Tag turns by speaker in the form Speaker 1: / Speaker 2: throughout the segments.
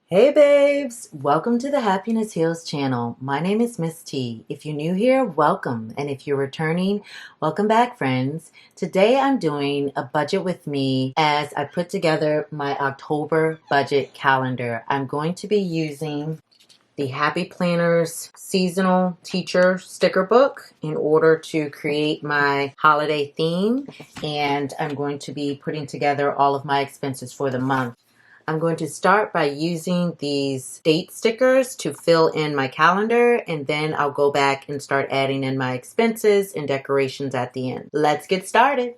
Speaker 1: Hey babes, welcome to the Happiness Heals channel. My name is Miss T. If you're new here, welcome. And if you're returning, welcome back, friends. Today I'm doing a budget with me as I put together my October budget calendar. I'm going to be using the Happy Planners seasonal teacher sticker book in order to create my holiday theme. And I'm going to be putting together all of my expenses for the month. I'm going to start by using these date stickers to fill in my calendar, and then I'll go back and start adding in my expenses and decorations at the end. Let's get started.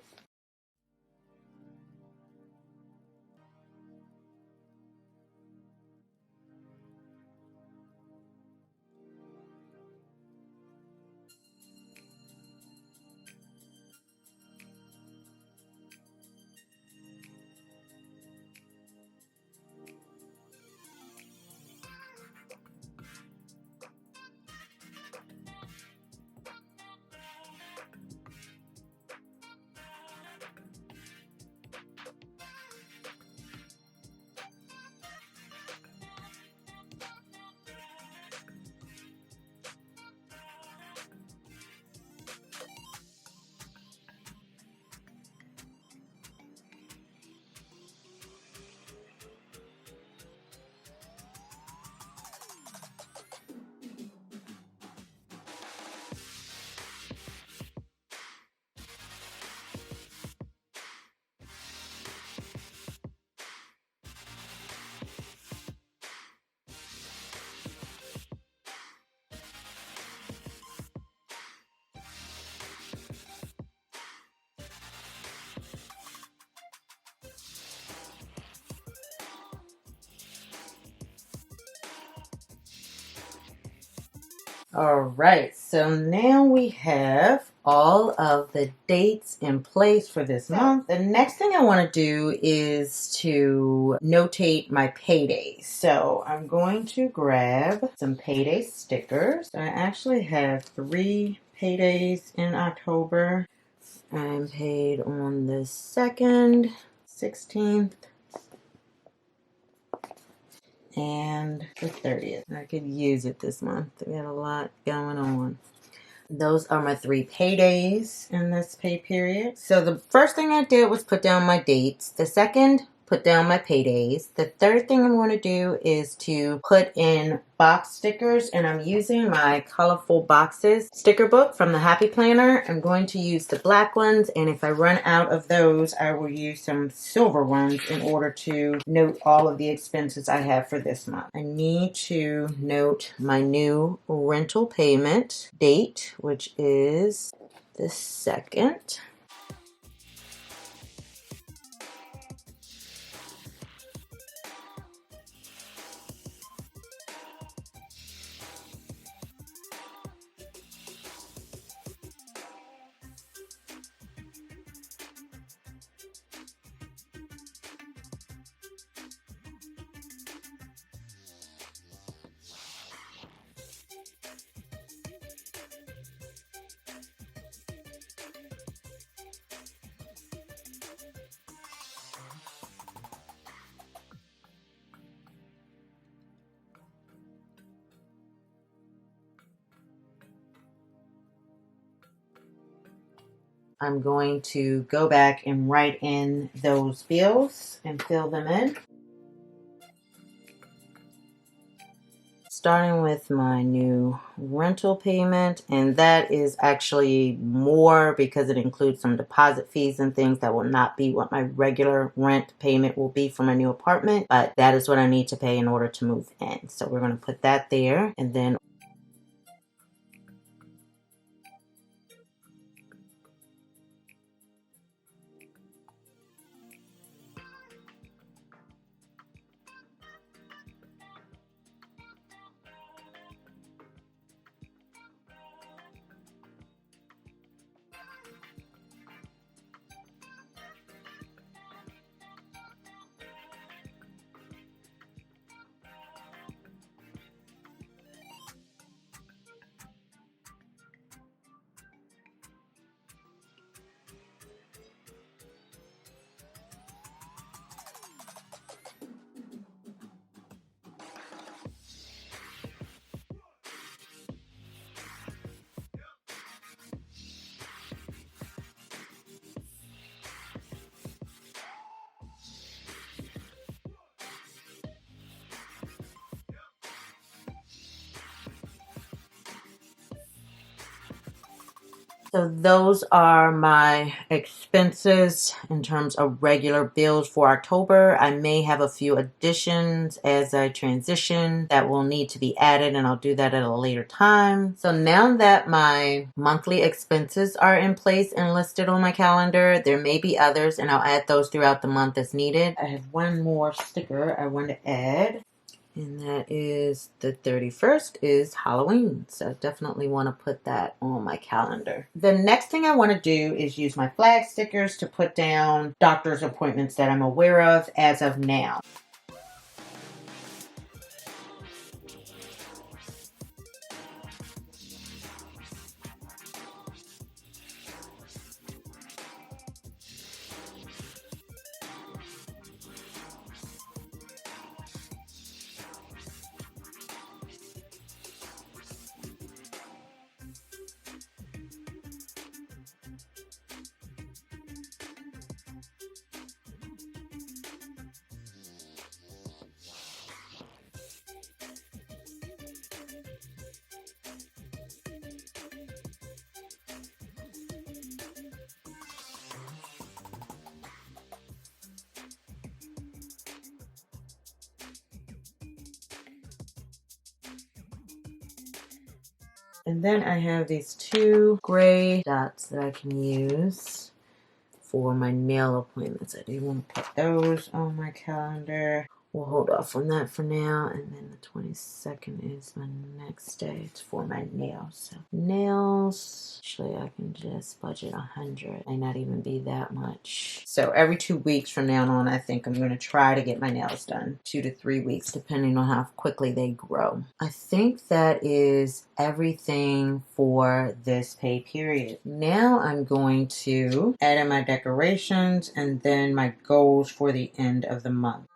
Speaker 1: All right, so now we have all of the dates in place for this month. The next thing I want to do is to notate my paydays. So I'm going to grab some payday stickers. I actually have 3 paydays in October. I'm paid on the 2nd, 16th, and the 30th. I could use it this month. We got a lot going on. Those are my 3 paydays in this pay period. So the first thing I did was put down my dates. The second, put down my paydays. The third thing I'm going to do is to put in box stickers, and I'm using my colorful boxes sticker book from the Happy Planner. I'm going to use the black ones, and if I run out of those, I will use some silver ones in order to note all of the expenses I have for this month. I need to note my new rental payment date, which is the 2nd. I'm going to go back and write in those bills and fill them in. Starting with my new rental payment, and that is actually more because it includes some deposit fees and things that will not be what my regular rent payment will be for my new apartment, but that is what I need to pay in order to move in. So we're going to put that there, and then So those are my expenses in terms of regular bills for October. I may have a few additions as I transition that will need to be added, and I'll do that at a later time. So now that my monthly expenses are in place and listed on my calendar, there may be others, and I'll add those throughout the month as needed. I have one more sticker I want to add. And that is the 31st is Halloween. So definitely want to put that on my calendar. The next thing I want to do is use my flag stickers to put down doctor's appointments that I'm aware of as of now. And then I have these two gray dots that I can use for my nail appointments. I do want to put those on my calendar. We'll hold off on that for now. And then the 22nd is the next day. It's for my nails. So nails, actually I can just budget 100. May not even be that much. So every 2 weeks from now on, I think I'm going to try to get my nails done. 2 to 3 weeks, depending on how quickly they grow. I think that is everything for this pay period. Now I'm going to add in my decorations and then my goals for the end of the month.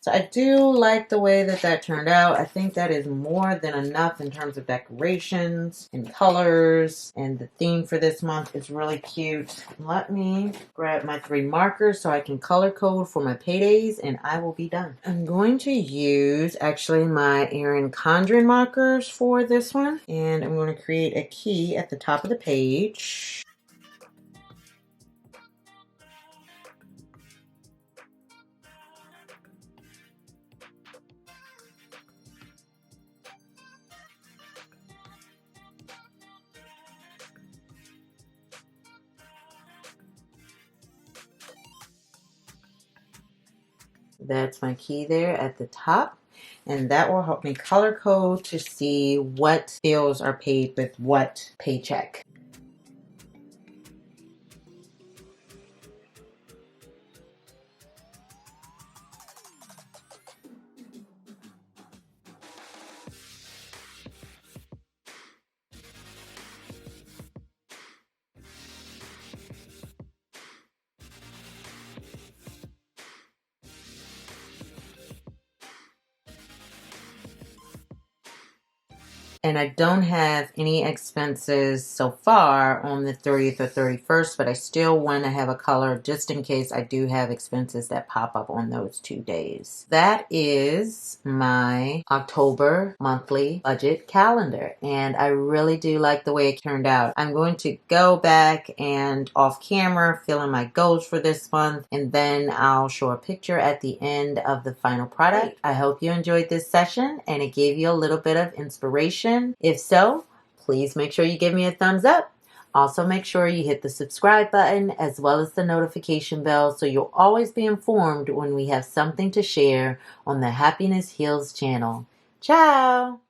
Speaker 1: So I do like the way that that turned out. I think that is more than enough in terms of decorations and colors. And the theme for this month is really cute. Let me grab my 3 markers so I can color code for my paydays and I will be done. I'm going to use actually my Erin Condren markers for this one. And I'm going to create a key at the top of the page. That's my key there at the top. And that will help me color code to see what bills are paid with what paycheck. And I don't have any expenses so far on the 30th or 31st, but I still want to have a color just in case I do have expenses that pop up on those 2 days. That is my October monthly budget calendar, and I really do like the way it turned out. I'm going to go back and off camera fill in my goals for this month, and then I'll show a picture at the end of the final product. I hope you enjoyed this session and it gave you a little bit of inspiration. If so, please make sure you give me a thumbs up. Also, make sure you hit the subscribe button as well as the notification bell so you'll always be informed when we have something to share on the Happiness Heals channel. Ciao!